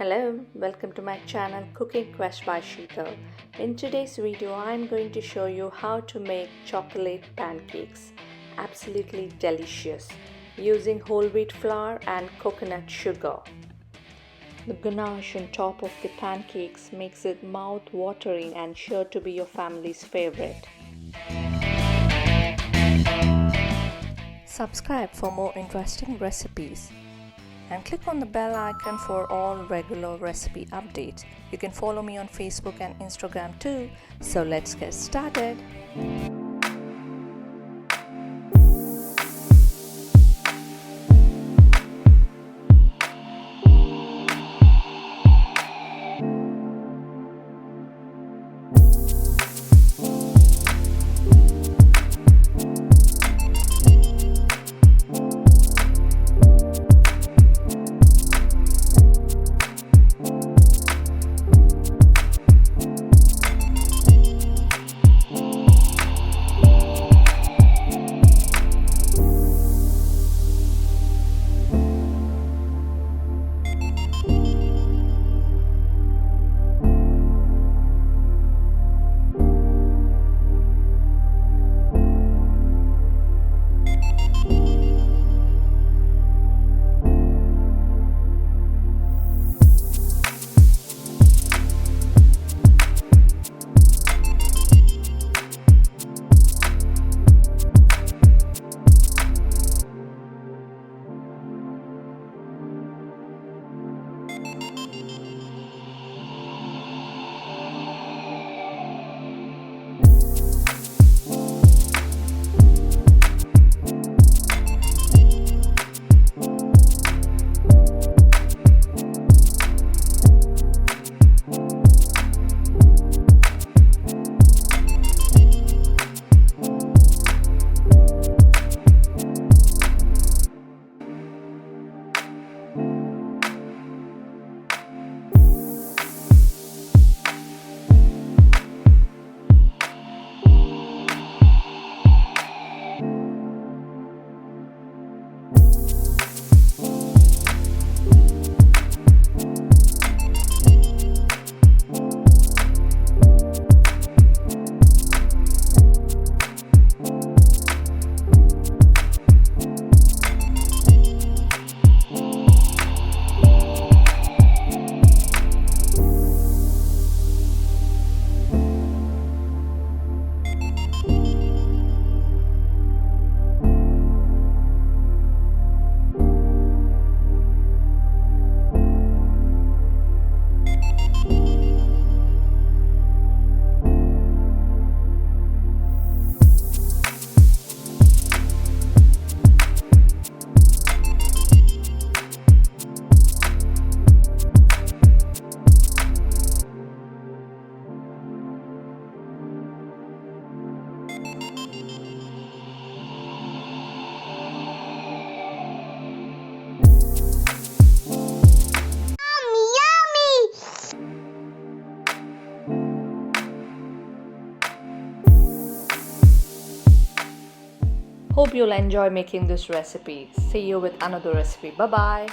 Hello, welcome to my channel Cooking Quest by Sheetal. In today's video, I am going to show you how to make chocolate pancakes. Absolutely delicious, using whole wheat flour and coconut sugar. The ganache on top of the pancakes makes it mouth-watering and sure to be your family's favorite. Subscribe for more interesting recipes. And click on the bell icon for all regular recipe updates. You can follow me on Facebook and Instagram too. So let's get started. Hope you'll enjoy making this recipe. See you with another recipe. Bye bye.